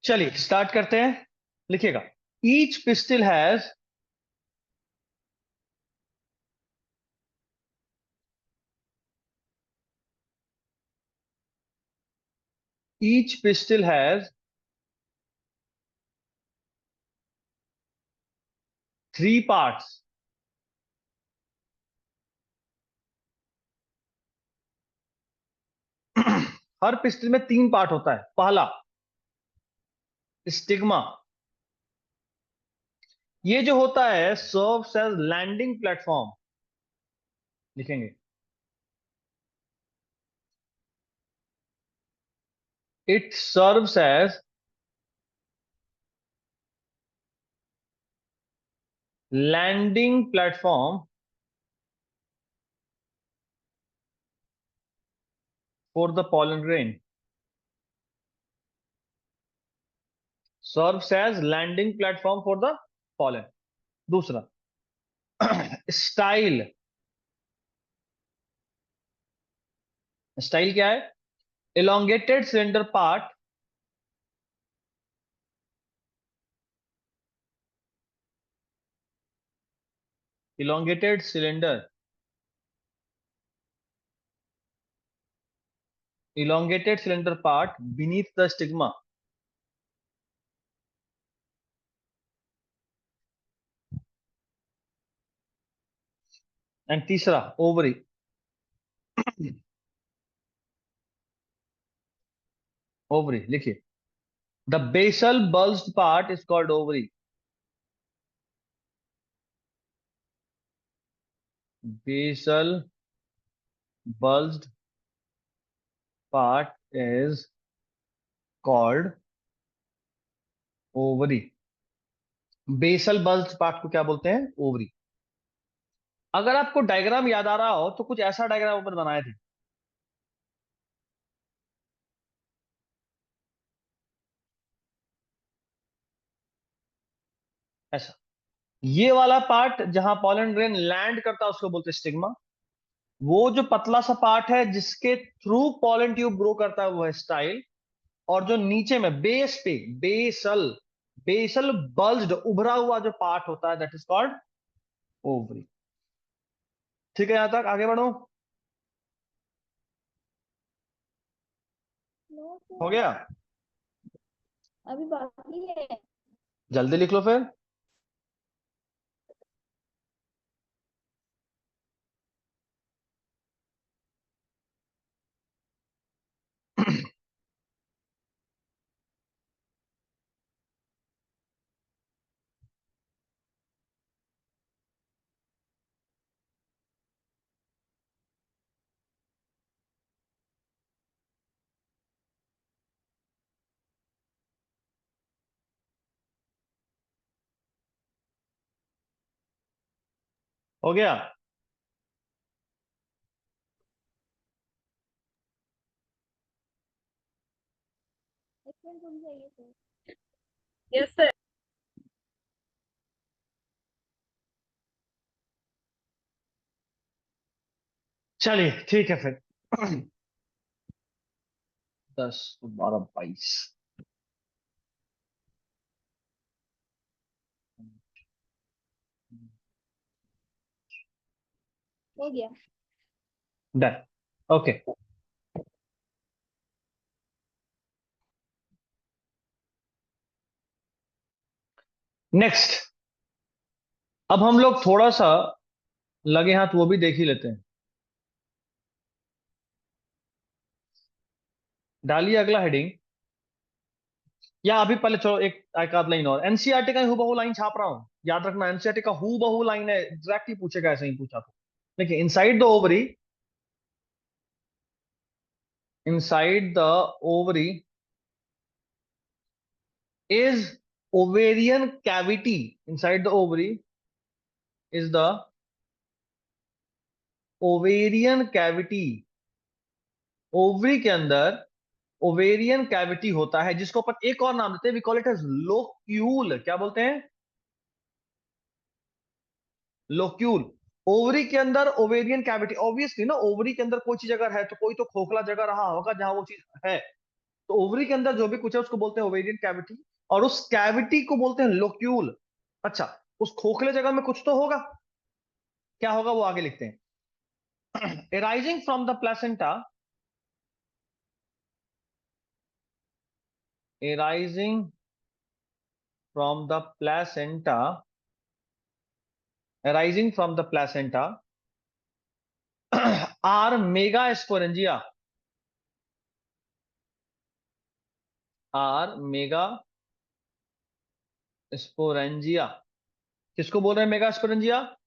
चलिए स्टार्ट करते हैं। लिखिएगा, each pistol has each pistol has 3 parts. Her pistol में 3 पार्ट होता है। पहला स्टिग्मा, ये जो होता है सर्व्स एज लैंडिंग प्लेटफॉर्म। लिखेंगे, it serves as landing platform for the pollen grain। Serves as landing platform for the pollen। दूसरा स्टाइल, स्टाइल क्या है? elongated cylinder part elongated cylinder elongated cylinder part beneath the stigma। And तीसरा ovary. Ovary लिखिए, the basal bulged part is called ovary। basal bulged part is called ovary। Basal bulged part को क्या बोलते हैं? Ovary. अगर आपको diagram याद आ रहा हो तो कुछ ऐसा डायग्राम ऊपर बनाए थे, ऐसा। ये वाला पार्ट जहां पॉलन ग्रेन लैंड करता है उसको बोलते हैं स्टिग्मा। वो जो पतला सा पार्ट है जिसके थ्रू पॉलन ट्यूब ग्रो करता है वो है स्टाइल। और जो नीचे में बेस पे बेसल बेसल बल्ज्ड उभरा हुआ जो पार्ट होता है दैट इज कॉल्ड ओवरी। ठीक है, यहां तक आगे बढ़ो। नो हो सर, गया? अभी बाकी है। जल्दी लिख लो फिर। हो गया? एक मिनट रुक जाइए सर। Yes sir. चलिए ठीक है फिर। 10 12 22। हो गया। डन। Okay, next. अब हम लोग थोड़ा सा लगे हाथ वो भी देख ही लेते हैं। डालिए अगला हेडिंग, या अभी पहले चलो एक आध लाइन और। एनसीईआरटी का हूबहू लाइन छाप रहा हूं, याद रखना एनसीईआरटी का हूबहू लाइन है, एग्जैक्टली पूछेगा, ऐसे ही पूछा तो। देखिए, inside the ovary is ovarian cavity। inside the ovary is the ovarian cavity। Ovary के अंदर ओवेरियन कैविटी होता है जिसको अपन एक और नाम देते हैं, we call it as locule. क्या बोलते हैं? लोक्यूल। ओवरी के अंदर ओवेरियन कैविटी, ऑब्वियसली ना, ओवरी के अंदर कोई चीज अगर है तो कोई तो खोखला जगह रहा होगा जहां वो चीज है। तो ओवरी के अंदर जो भी कुछ है उसको बोलते हैं ओवेरियन कैविटी, और उस कैविटी को बोलते हैं लोक्यूल। अच्छा, उस खोखले जगह में कुछ तो होगा, क्या होगा वो आगे लिखते हैं। arising from the placenta, arising from the placenta, arising from the placenta are megasporangia, are megasporangia। किसको बोल रहे हैं मेगास्पोरेंजिया?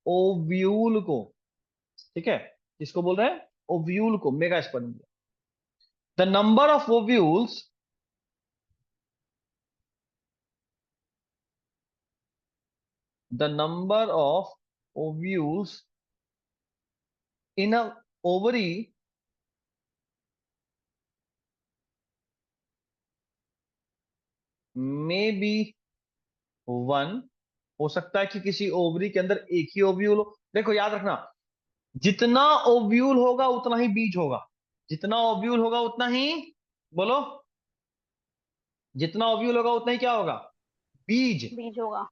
ओव्यूल को, ठीक है, किसको बोल रहे हैं? ओव्यूल को, megasporangia. The number of ovules, the number of ovules in a ovary may be one. हो सकता है कि किसी ओवरी के अंदर एक ही ओव्यूल हो। देखो याद रखना, जितना ओव्यूल होगा उतना ही बीज होगा, जितना ओव्यूल होगा उतना ही, बोलो, जितना ओव्यूल होगा उतना ही क्या होगा? बीज। बीज होगा।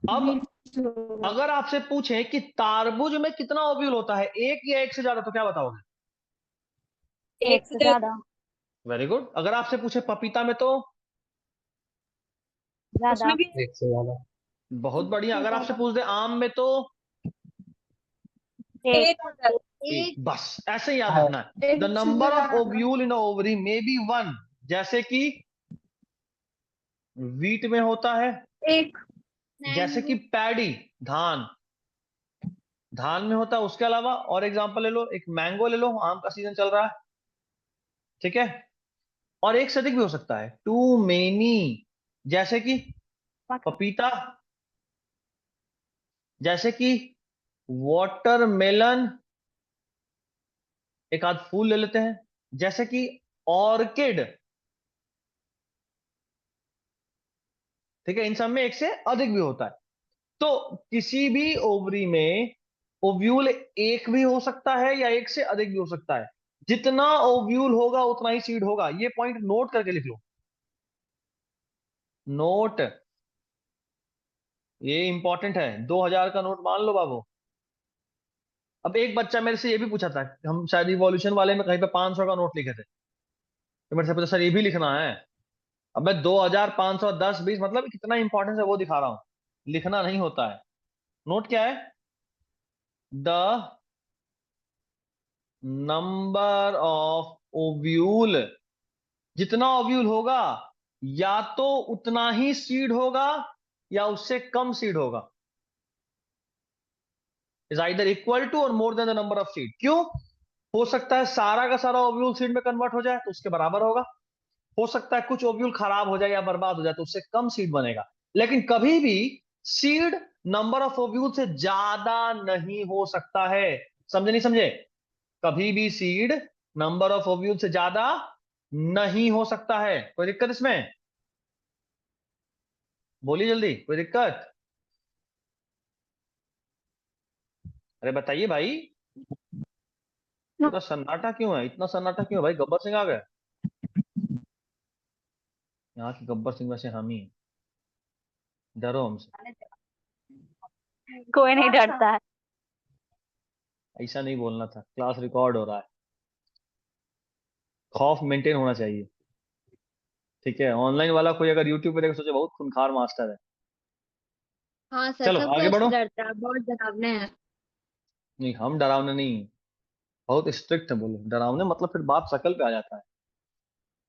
अब बीज होगा। अगर आपसे पूछे कि तारबूज में कितना ओव्यूल होता है, एक या एक से ज्यादा, तो क्या बताओगे? एक से ज्यादा। Very good. अगर आपसे पूछे पपीता में, तो ज्यादा। उसमें भी एक से ज्यादा। बहुत बढ़िया। अगर आपसे पूछ दे आम में, तो एक। एक होता है। एक। बस ऐसे ही याद रखना है। The number of ovule in ovary may be one, जैसे कि वीट में होता है, एक जैसे कि पैडी, धान, धान में होता है। उसके अलावा और एग्जांपल ले लो, एक मैंगो ले लो, आम का सीजन चल रहा है, ठीक है। और एक से अधिक भी हो सकता है, टू मेनी, जैसे कि पपीता, जैसे कि वाटरमेलन, एक आध फूल ले लेते हैं, जैसे कि ऑर्किड, ठीक है। इन सब में एक से अधिक भी होता है। तो किसी भी ओवरी में ओव्यूल एक भी हो सकता है या एक से अधिक भी हो सकता है। जितना ओव्यूल होगा उतना ही सीड होगा। ये पॉइंट नोट करके लिख लो, नोट, ये इंपॉर्टेंट है। 2000 का नोट मान लो बाबू। अब एक बच्चा मेरे से ये भी पूछा था, हम शायद इवोल्यूशन वाले में कहीं पे 500 का नोट लिखे थे, तो मेरे से पूछा सर ये भी लिखना है। अब मैं 2000, 500, 10, 20, मतलब कितना इंपॉर्टेंस है वो दिखा रहा हूं, लिखना नहीं होता है। नोट क्या है? द नंबर ऑफ ओव्यूल, जितना ओव्यूल होगा या तो उतना ही सीड होगा या उससे कम सीड होगा, इज आइदर इक्वल टू और more than the number of seed. क्यों? हो सकता है सारा का सारा ओव्यूल सीड में कन्वर्ट हो जाए तो उसके बराबर होगा, हो सकता है कुछ ओव्यूल खराब हो जाए या बर्बाद हो जाए तो उससे कम सीड बनेगा। लेकिन कभी भी सीड नंबर ऑफ ओव्यूल से ज्यादा नहीं हो सकता है। समझे नहीं समझे? कभी भी सीड नंबर ऑफ ओव्यूल से ज्यादा नहीं हो सकता है। कोई दिक्कत इसमें? बोलिए जल्दी, कोई दिक्कत? अरे बताइए भाई, पूरा सन्नाटा क्यों है? इतना सन्नाटा क्यों है भाई? गब्बर सिंह आ गए? यहाँ की गब्बर सिंह वैसे हम ही हैं। डरो हमसे। कोई नहीं डरता है। ऐसा नहीं बोलना था, क्लास रिकॉर्ड हो रहा है, खौफ मेंटेन होना चाहिए, ठीक है। ऑनलाइन वाला कोई अगर यूट्यूब पे देखे सोचे बहुत खूंखार मास्टर है। हाँ सर, चलो सब आगे क्लास बढ़ो। डरता है, बहुत डरावने हैं। नहीं हम डरावने नहीं हैं, बहुत स्ट्रिक्ट है। बोलो डरावने मतलब फिर बात शकल पे आ जाता है,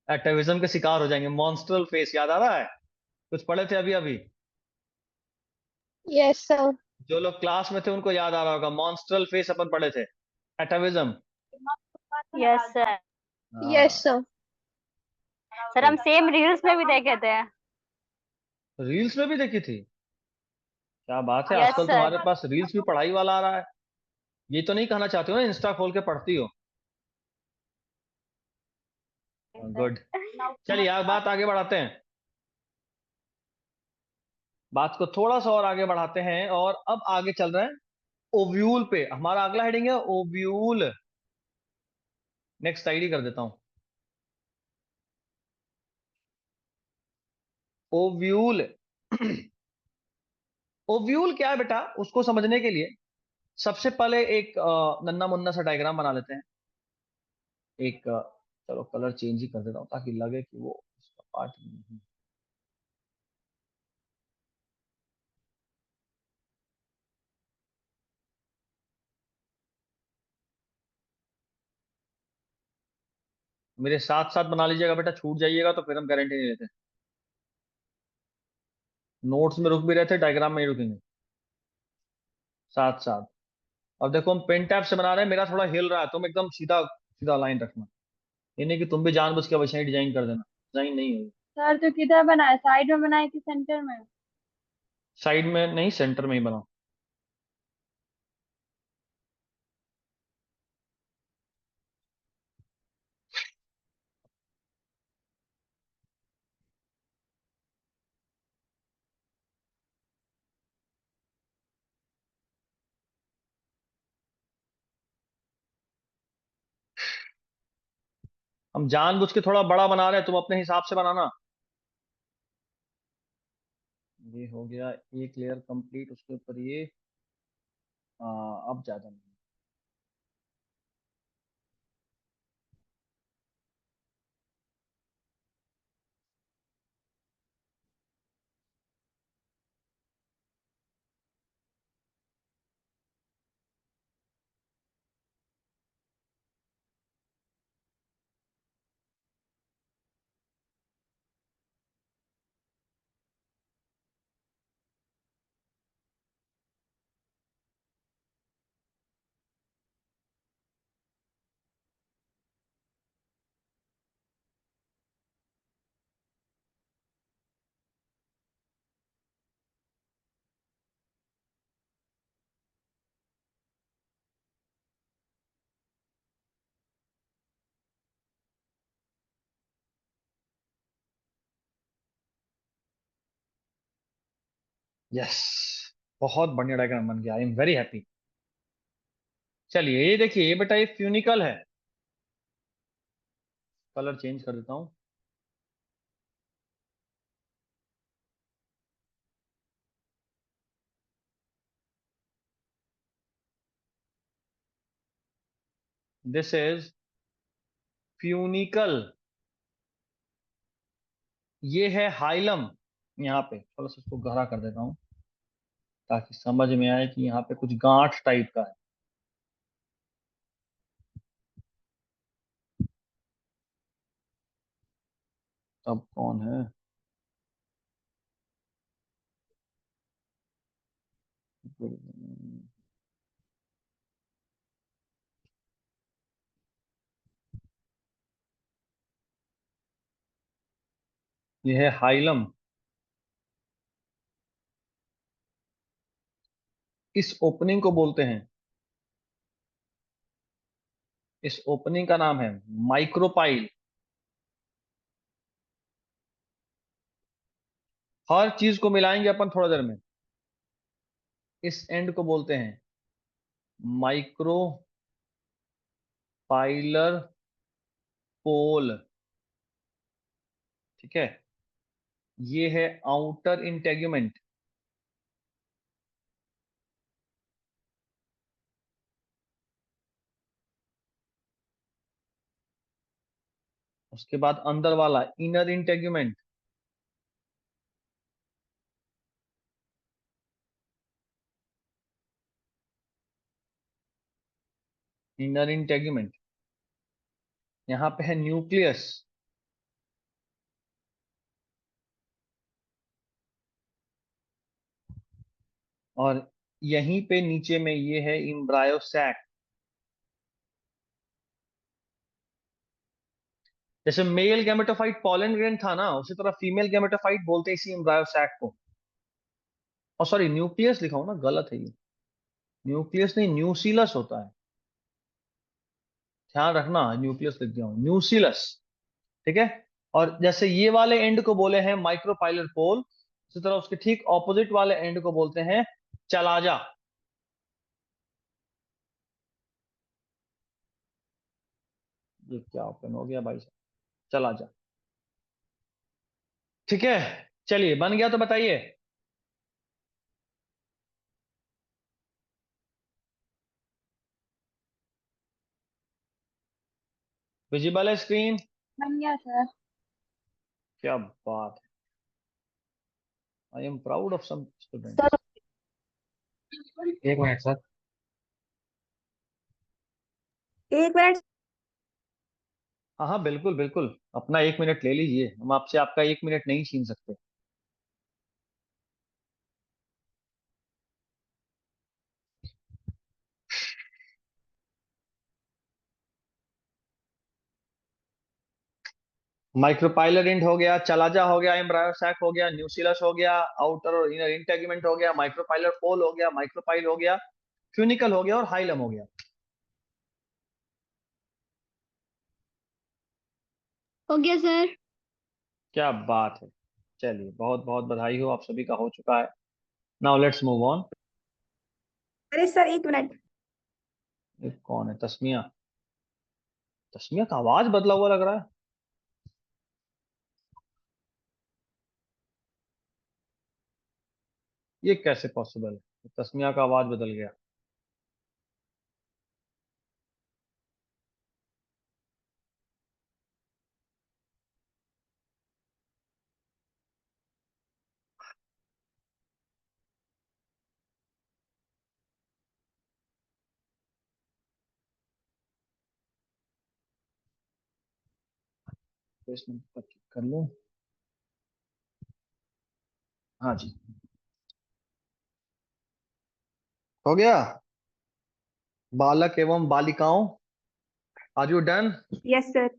एटेविज्म के शिकार हो जाएंगे। मॉन्स्ट्रल फेस याद आ रहा है? कुछ पढ़े थे अभी अभी? Yes sir. जो लोग क्लास में थे उनको याद आ रहा होगा, मॉन्स्ट्रल फेस अपन पढ़े थे, एटेविज्म। Yes sir. यस हाँ, सर। सर हम सेम रील्स में भी देखे थे। रील्स में भी देखी थी? क्या बात है, यस आजकल सर। तुम्हारे पास रील्स भी पढ़ाई वाला आ रहा है। ये तो नहीं कहना चाहते हो ना इंस्टा खोल के पढ़ती हो? गुड। चलिए यार बात आगे बढ़ाते हैं, बात को थोड़ा सा और आगे बढ़ाते हैं, और अब आगे चल रहे हैं ओव्यूल पे। हमारा अगला हेडिंग है ओव्यूल। नेक्स्ट स्लाइड ही कर देता हूं। ओव्यूल। ओव्यूल क्या है बेटा, उसको समझने के लिए सबसे पहले एक नन्ना मुन्ना सा डायग्राम बना लेते हैं। एक चलो कलर चेंज ही कर देता हूँ ताकि लगे कि वो उसका पार्ट नहीं है। मेरे साथ साथ बना लीजिएगा बेटा, छूट जाइएगा तो फिर हम गारंटी नहीं लेते। नोट्स में रुक भी रहे थे, डायग्राम में ही रुकेंगे साथ साथ। अब देखो हम पेन टैब से बना रहे हैं, मेरा थोड़ा हिल रहा है, तुम एकदम सीधा सीधा लाइन रखना। ये नहीं कि तुम भी जानबूझ के वैसे ही डिजाइन कर देना, डिजाइन नहीं होगी। सर तो किधर बनाए, साइड में बनाए कि सेंटर में? साइड में नहीं, सेंटर में ही बनाओ। हम जानबूझ के थोड़ा बड़ा बना रहे हैं, तुम अपने हिसाब से बनाना। ये हो गया एक लेयर कंप्लीट, उसके ऊपर ये अब ज्यादा नहीं। यस, बहुत बढ़िया डायग्राम बन गया, आई एम वेरी हैप्पी। चलिए ये देखिए, ये बेटा ये फ्यूनिकल है। कलर चेंज कर देता हूँ। This is funicle. ये है हाइलम। यहाँ पे थोड़ा सा इसको गहरा कर देता हूँ ताकि समझ में आए कि यहाँ पे कुछ गांठ टाइप का है। अब कौन है? ये है हाइलम। इस ओपनिंग को बोलते हैं, इस ओपनिंग का नाम है माइक्रोपाइल। हर चीज को मिलाएंगे अपन थोड़ा देर में। इस एंड को बोलते हैं माइक्रोपाइलर पोल। ठीक है, ये है आउटर इंटेग्यूमेंट। उसके बाद अंदर वाला इनर इंटेग्यूमेंट। Inner integument. यहाँ पे है न्यूक्लियस। और यहीं पे नीचे में ये है इम्ब्रायो सैक। जैसे मेल गैमेटोफाइट पॉलन ग्रेन था ना, उसी तरह फीमेल गैमेटोफाइट बोलते हैं इसी एम्ब्रायो सैक को। और सॉरी, न्यूक्लियस लिखा हूं ना, गलत है ये। न्यूक्लियस नहीं, न्यूसीलस होता है। ध्यान रखना, न्यूक्लियस लिख दिया हूं, न्यूसीलस। ठीक है। और जैसे ये वाले एंड को बोले हैं माइक्रोपाइलर पोल, उसी तरह उसके ठीक ऑपोजिट वाले एंड को बोलते हैं चलाजा। ये क्या ओपन हो गया भाई साहब, चलाजा। ठीक है। चलिए बन गया तो बताइए। विजिबल है स्क्रीन? बन गया सर। क्या बात है, I am proud of some student. Sir एक मिनट सर। एक मिनट। हाँ हाँ बिल्कुल बिल्कुल, अपना 1 मिनट ले लीजिए, हम आपसे आपका 1 मिनट नहीं छीन सकते। माइक्रोपाइलर इंट हो गया, चलाजा हो गया, एम्ब्रायोसैक हो गया, न्यूसिलस हो गया, आउटर और इनर इंटेगमेंट हो गया, माइक्रोपाइलर पोल हो गया, माइक्रोपाइल हो गया, फ्यूनिकल हो गया और हाइलम हो गया। हो गया सर। क्या बात है, चलिए बहुत बहुत बधाई हो, आप सभी का हो चुका है। Now let's move on. अरे सर एक मिनट। कौन है? तस्मिया? तस्मिया का आवाज बदला हुआ लग रहा है। ये कैसे पॉसिबल है, तस्मिया का आवाज बदल गया? तो इसमें कर लो। हाँ जी, हो गया। बालक एवं बालिकाओं, are you done? Yes sir.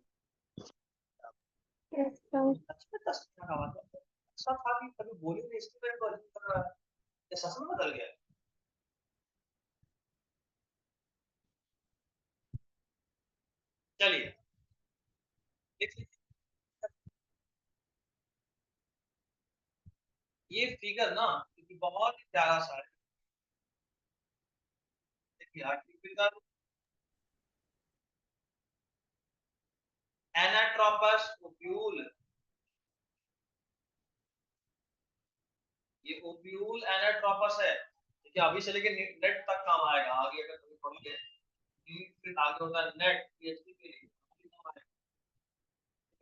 Yes sir. Tasmiya का आवाज ऐसा था कि कभी बोली नहीं, स्टूडेंट को अजीब लग रहा है, ये सच में बदल गया। चलिए देख लीजिए। ये फिगर ना क्योंकि बहुत ही प्यारा सा है। देखिए आखिरी फिगर, एनाट्रोपस ओव्यूल। ये ओव्यूल एनाट्रोपस है। देखिए अभी से लेके नेट तक काम आएगा, आगे अगर कभी पढ़ोगे फिर आगे होता है नेट, पीएचडी के लिए अभी काम आएगा।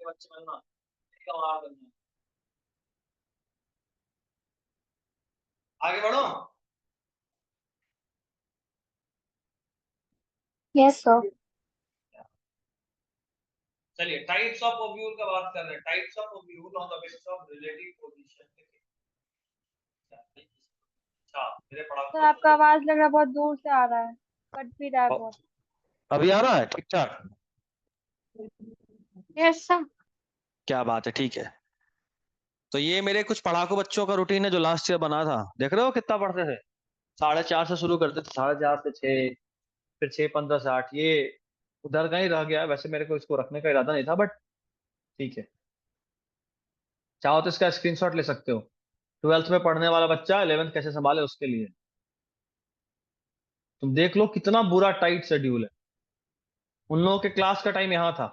के बच्चे बनना, कमाल बनना। आगे बढ़ो। Yes sir. चलिए टाइप्स ऑफ ओव्यूल का बात कर रहे हैं। Types of ovule on the basis of relative position. अच्छा मेरे पढ़ा सर आपका आवाज लग रहा है बहुत दूर से आ रहा है, कट भी रहा है बहुत। अभी आ रहा है ठीक ठाक? Yes sir. क्या बात है, ठीक है। तो ये मेरे कुछ पढ़ाकू बच्चों का रूटीन है जो लास्ट ईयर बना था। देख रहे हो कितना पढ़ते थे? 4:30 से शुरू करते थे, 4:30 से 6, फिर 6:15 से 8। ये उधर का ही रह गया है। वैसे मेरे को इसको रखने का इरादा नहीं था, बट ठीक है। चाहो तो इसका स्क्रीनशॉट ले सकते हो। 12th में पढ़ने वाला बच्चा 11th कैसे संभाले उसके लिए। तुम देख लो कितना बुरा टाइट शेड्यूल है। उन लोगों के क्लास का टाइम यहाँ था,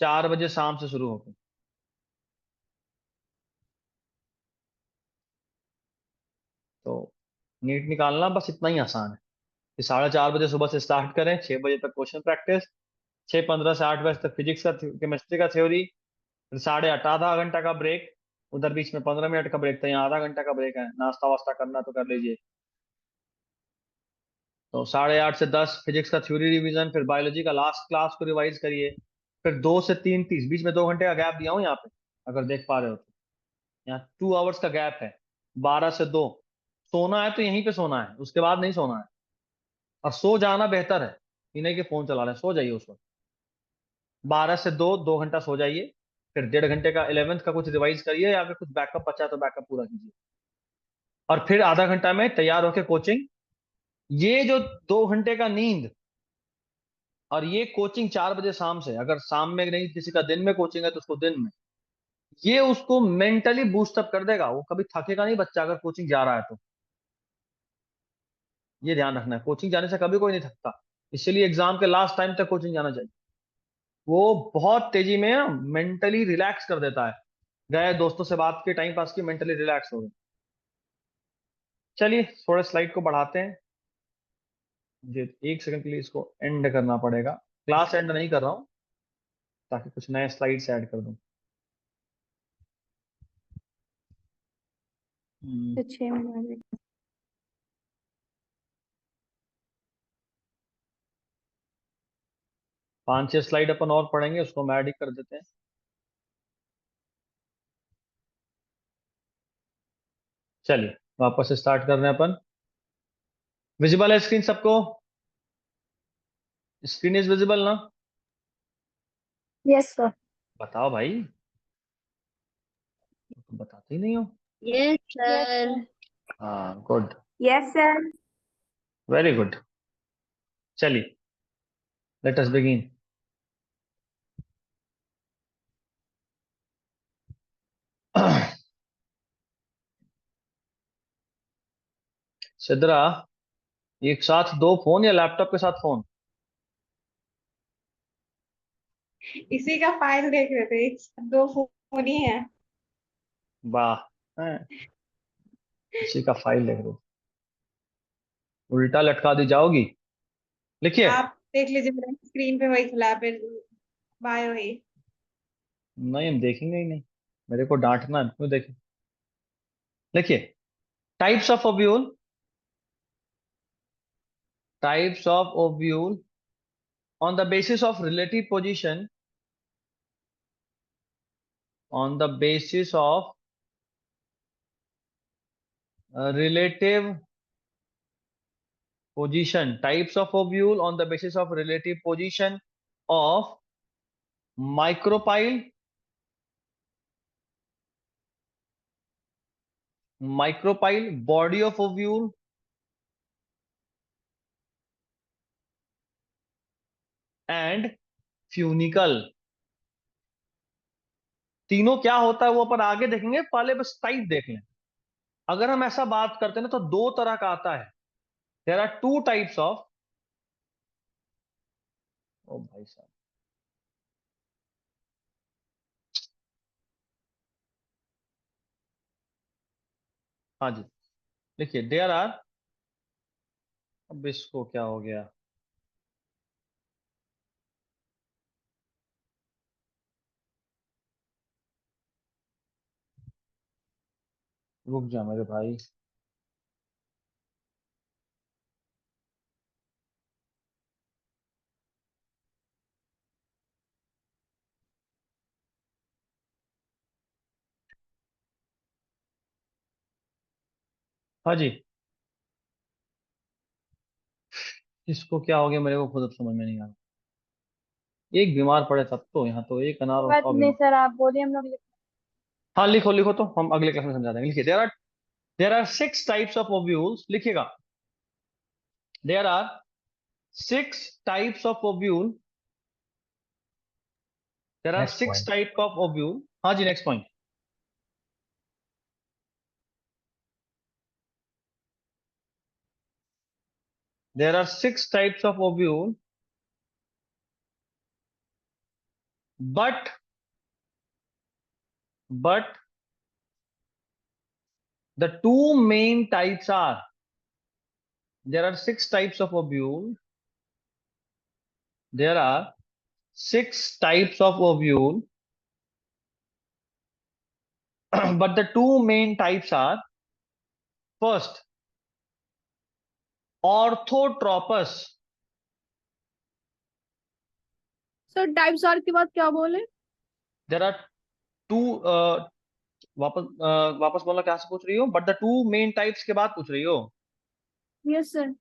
4 बजे शाम से शुरू होकर। तो नीट निकालना बस इतना ही आसान है कि 4:30 बजे सुबह से स्टार्ट करें, 6 बजे तक क्वेश्चन प्रैक्टिस, 6:15 से 8 बजे तक फिजिक्स का केमिस्ट्री का थ्योरी, फिर 8:30 आधा घंटा का ब्रेक। उधर बीच में 15 मिनट का ब्रेक था, यहाँ आधा घंटा का ब्रेक है, नाश्ता वास्ता करना तो कर लीजिए। तो 8:30 से 10 फिजिक्स का थ्योरी रिवीजन, फिर बायोलॉजी का लास्ट क्लास को रिवाइज करिए। फिर 2 से 3:30 बीच में 2 घंटे का गैप दिया हूँ यहाँ पे, अगर देख पा रहे हो तो। यहाँ 2 आवर्स का गैप है, 12 से 2। सोना है तो यहीं पे सोना है, उसके बाद नहीं सोना है। और सो जाना बेहतर है, ये नहीं कि फोन चला रहे हैं। सो जाइए उस वक्त। 12 से 2, 2 घंटा सो जाइए। फिर 1.5 घंटे का 11th का कुछ रिवाइज करिए, या फिर कुछ बैकअप बचा तो बैकअप पूरा कीजिए। और फिर आधा घंटा में तैयार होकर कोचिंग। ये जो 2 घंटे का नींद और ये कोचिंग 4 बजे शाम से, अगर शाम में नहीं किसी का दिन में कोचिंग है तो उसको दिन में, ये उसको मेंटली बूस्ट अप कर देगा। वो कभी थकेगा नहीं बच्चा अगर कोचिंग जा रहा है तो। ये ध्यान रखना है, कोचिंग जाने से कभी कोई नहीं थकता। इसलिए एग्जाम के लास्ट टाइम तक कोचिंग जाना चाहिए। वो बहुत तेजी में मेंटली रिलैक्स कर देता है। गए दोस्तों से बात की, टाइम पास की, मेंटली रिलैक्स हो गए। चलिए थोड़ा स्लाइड को बढ़ाते हैं, मुझे 1 सेकंड के लिए इसको एंड करना पड़ेगा। क्लास एंड नहीं कर रहा हूँ ताकि कुछ नए स्लाइड्स ऐड कर दूं। तो 6 मिनट। 5-6 स्लाइड अपन और पढ़ेंगे, उसको हम ऐड ही कर देते हैं। चलिए वापस स्टार्ट कर रहे हैं अपन। विजिबल है स्क्रीन सबको? स्क्रीन इज विजिबल ना? Yes sir. बताओ भाई, तुम बताते ही नहीं हो। Yes yes sir. सर। हाँ good, yes sir. Very good. चलिए लेट अस बिगिन। सिद्रा, एक साथ 2 फोन या लैपटॉप के साथ फोन? इसी का फाइल देख रहे थे, 2 फोन ही है। वाह, हैं, इसी का फाइल देख रहे हो? उल्टा लटका दी जाओगी। लिखिए। आप देख लीजिए, मेरे स्क्रीन पे वही खुला है, फिर बायो ही। नहीं हम देखेंगे ही नहीं, मेरे को डांटना है, क्यों देखें। लिखिए, types of ovule, types of ovule on the basis of relative position, on the basis of relative position, types of ovule on the basis of relative position of micropyle, micropyle, body of ovule and funicle। तीनों क्या होता है वो अपन आगे देखेंगे, पहले बस type देख लें। अगर हम ऐसा बात करते हैं ना तो 2 तरह का आता है। देयर आर 2 टाइप्स ऑफ, ओ भाई साहब, हाँ जी, देखिए देयर आर, अब इसको क्या हो गया, रुक जा मेरे भाई। हाँ जी, इसको क्या हो गया मेरे को खुद अब समझ में नहीं आ रहा। एक बीमार पड़े तब तो, यहाँ तो एक अनार और बात 100 नहीं बीमार। सर, आप बोलिए, हम लोग हाँ लिखो लिखो, तो हम अगले क्लास में समझा देंगे। लिखिए, there are 6 types of ovules. लिखिएगा, there are 6 types of ovule, there are next 6 point. Type of ovule. हाँ जी, next point. There are 6 types of ovule, but but the two main types are, there are 6 types of ovule, there are 6 types of ovule, but the two main types are, first, orthotropous। Sir types are के बाद क्या बोले? there are two, वापस वापस बोलना, क्या से पूछ रही हो? But the two main types के बाद पूछ रही हो? Yes sir.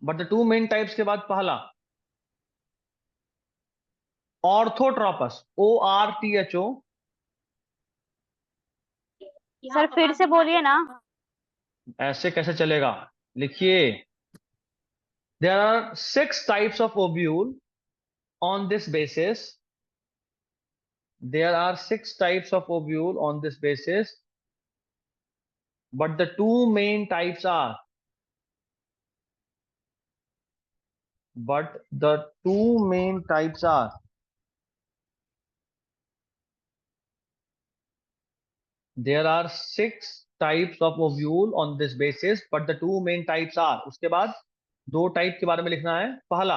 But the two main types के बाद पहला ऑर्थोट्रोपस, ORTHO। सर फिर से बोलिए ना। ऐसे कैसे चलेगा, लिखिए, there are 6 types of ovule on this basis, there are 6 types of ovule on this basis, but the two main types are, but the two main types are there are 6 types of ovule on this basis but the 2 main types are, उसके बाद 2 type के बारे में लिखना है। पहला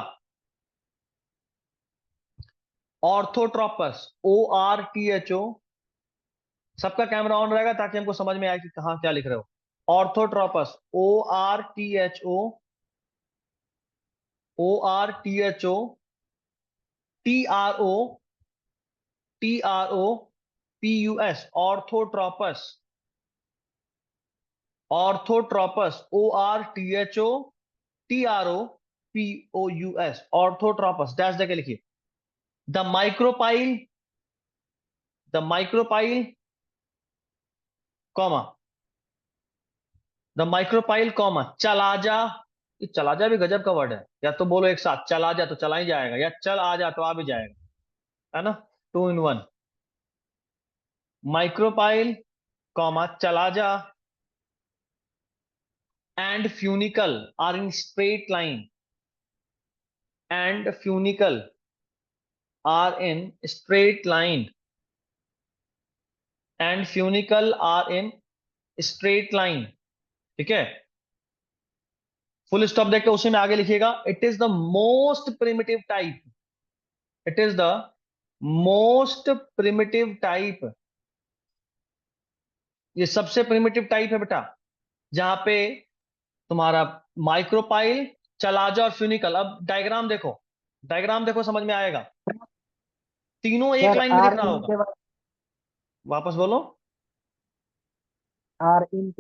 orthotropous, ORTHO, सबका camera on रहेगा ताकि हमको समझ में आए कि कहाँ क्या लिख रहे हो। Orthotropous, ORTHO, ORTHO, TROPUS, orthotropous, orthotropous, ORTHO TROPOUS, orthotropous, dash देके लिखिए। The micropyle, the micropyle comma, the micropyle comma chalaza, ये चलाजा भी गजब का वर्ड है। या तो बोलो एक साथ, चला जा तो चला ही जाएगा, या चल आ जा तो आ भी जाएगा, है ना, 2 in 1। Micropyle comma chalaza and funicle are in straight line, and funicle are in straight line, and funicle are in straight line, ठीक है। फुल स्टॉप देख के उसी में आगे लिखिएगा, it is the most primitive type, it is the most primitive type, ये सबसे प्रिमिटिव टाइप है बेटा, जहां पे तुम्हारा माइक्रोपाइल, चलाजा और फ्यूनिकल। अब डायग्राम देखो, डायग्राम देखो समझ में आएगा, तीनों एक सर लाइन में दिख आर रहा इन होगा। के बाद वापस बोलो, are in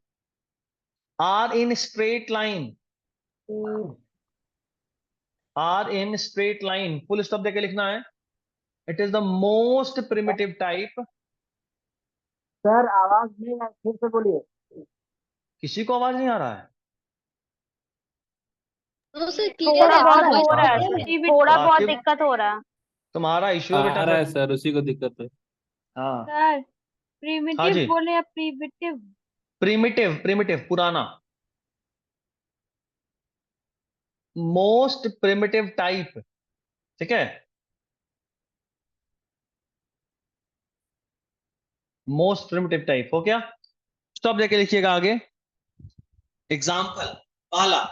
are in straight line, are in straight line, full stop देके लिखना है। It is the most primitive type. Sir आवाज नहीं है, फिर से बोलिए। किसी को आवाज नहीं आ रहा है? थोड़ा बहुत हो रहा है, क्लियर है। थोड़ा बहुत आकिब, दिक्कत हो रहा है। तुम्हारा इश्यू है बेटा आ रहा है फिर। सर, उसी को दिक्कत है। हाँ सर हाँ प्रिमिटिव जी, बोले या प्रिमिटिव? प्रिमिटिव, प्रिमिटिव पुराना, मोस्ट प्रिमिटिव टाइप, ठीक है, मोस्ट प्रिमिटिव टाइप हो गया। स्टॉप देके लिखिएगा आगे। एग्जाम्पल पहला,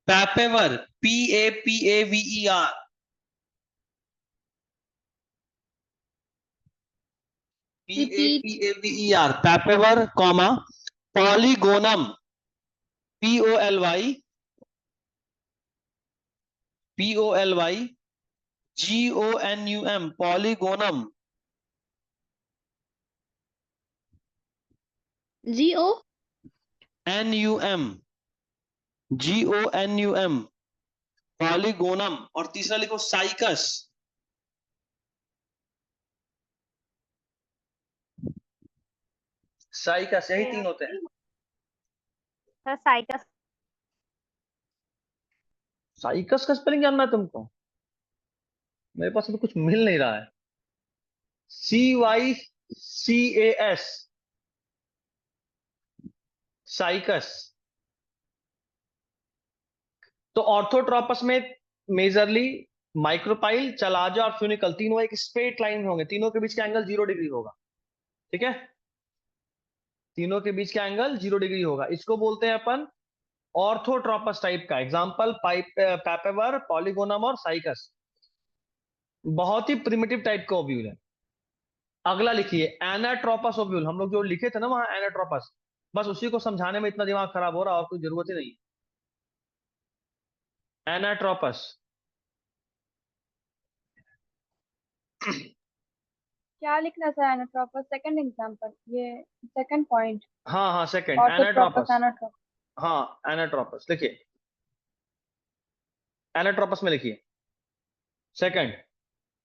Papaver, PAPAVER, PAPAVER, Papaver comma Polygonum, POLYGONUM, Polygonum, NUM, Polygonum. और तीसरा लिखो साइकस, साइकस, यही 3 होते हैं। Sir Cycas. साइकस का स्पेलिंग जानना है तुमको? मेरे पास तो कुछ मिल नहीं रहा है। CYCAS, cycas. तो ऑर्थोट्रोपस में मेजरली माइक्रोपाइल, चलाजा और फ्यूनिकल तीनों एक स्ट्रेट लाइन में होंगे, तीनों के बीच का एंगल 0 डिग्री होगा, ठीक है, तीनों के बीच का एंगल 0 डिग्री होगा। इसको बोलते हैं अपन ऑर्थोट्रोपस टाइप का। एग्जांपल पैपेवर, पॉलीगोनम और साइकस, बहुत ही प्रिमिटिव टाइप का ओव्यूल है। अगला लिखिए एनाट्रोपस ओव्यूल, हम लोग जो लिखे थे ना वहां एनाट्रोपस, बस उसी को समझाने में इतना दिमाग खराब हो रहा, और कोई जरूरत ही नहीं। एनाट्रोपस, क्या लिखना था एनाट्रोपस? सेकंड एग्जांपल, ये सेकंड पॉइंट। हाँ हाँ सेकंड ऑर्थोट्रोपस, एनाट्रोपस, एनाट्रोपस। हाँ एनाट्रोपस लिखिए, एनाट्रोपस में लिखिए। Second,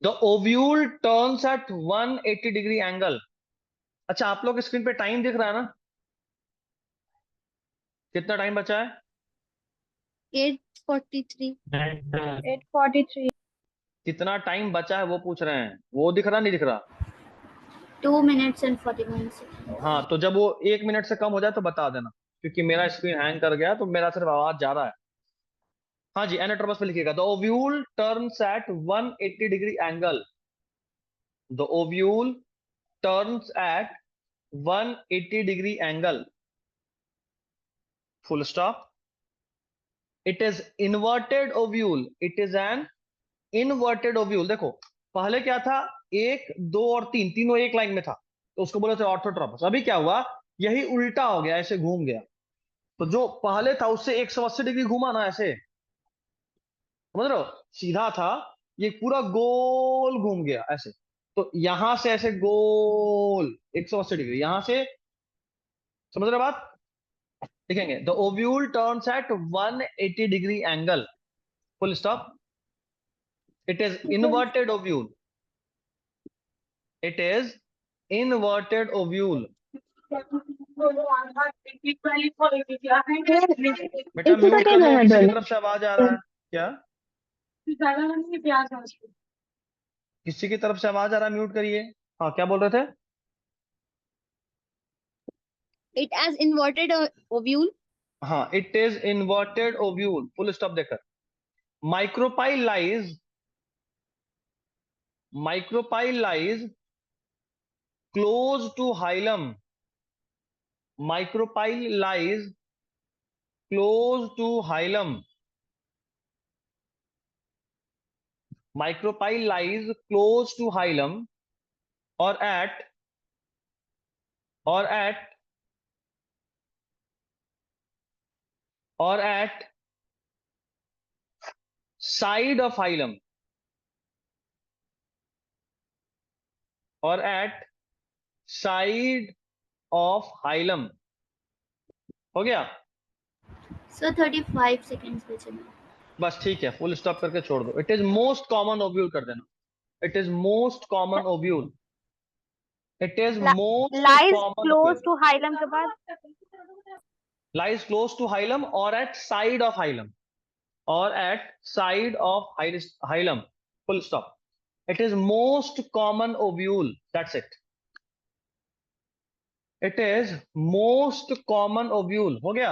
the ovule turns eight 180 degree angle. अच्छा, आप लोग स्क्रीन पे टाइम दिख रहा है ना? कितना टाइम बचा है? 8:43। 8:43। कितना टाइम बचा है वो पूछ रहे हैं, वो दिख रहा नहीं दिख रहा? 2 minutes and 41 seconds। हाँ, तो जब वो 1 मिनट से कम हो जाए तो बता देना, क्योंकि मेरा स्क्रीन हैंग कर गया तो मेरा सिर्फ आवाज जा रहा है। हाँ जी, एनाट्रोपस पे लिखिएगा, the ovule turns eight 180 degree angle the ovule turns at 180 degree angle, full stop. It is inverted ovule, it is an inverted ovule. देखो पहले क्या था, 1 2 और 3 तीनों एक लाइन में था, तो उसको बोले थे ऑर्थोट्रोपस। अभी क्या हुआ, यही उल्टा हो गया, ऐसे घूम गया। तो जो पहले था उससे 180 डिग्री घूमा ना, ऐसे समझ रहे हो, सीधा था, ये पूरा गोल घूम गया ऐसे। तो यहां से ऐसे गोल 180 डिग्री, यहां से, समझ रहे हो बात? देखेंगे, the ovule turns eight 180 degree angle, full stop. It is inverted ovule, it is inverted ovule. बेटा म्यूट कर लो, किसी की तरफ से आवाज आ रहा है क्या? किसी की तरफ से आवाज आ रहा है, म्यूट करिए। हाँ, क्या बोल रहे थे? It has inverted ovule. हाँ, it is inverted ovule, full stop देकर। Micropyle lies close to hilum, micropyle lies close to hilum, micropyle lies close to hilum और एट साइड ऑफ हाइलम, और एट साइड ऑफ हाइलम। हो गया? So 35 seconds बचे हैं। बस ठीक है, फुल स्टॉप करके छोड़ दो। It is most common ovule कर देना, it is most common ovule, it is most lies common close to hilum के बाद lies close to hilum or at side of hilum, or at side of hilum, full stop. It is most common ovule, that's it. It is most common ovule, हो गया?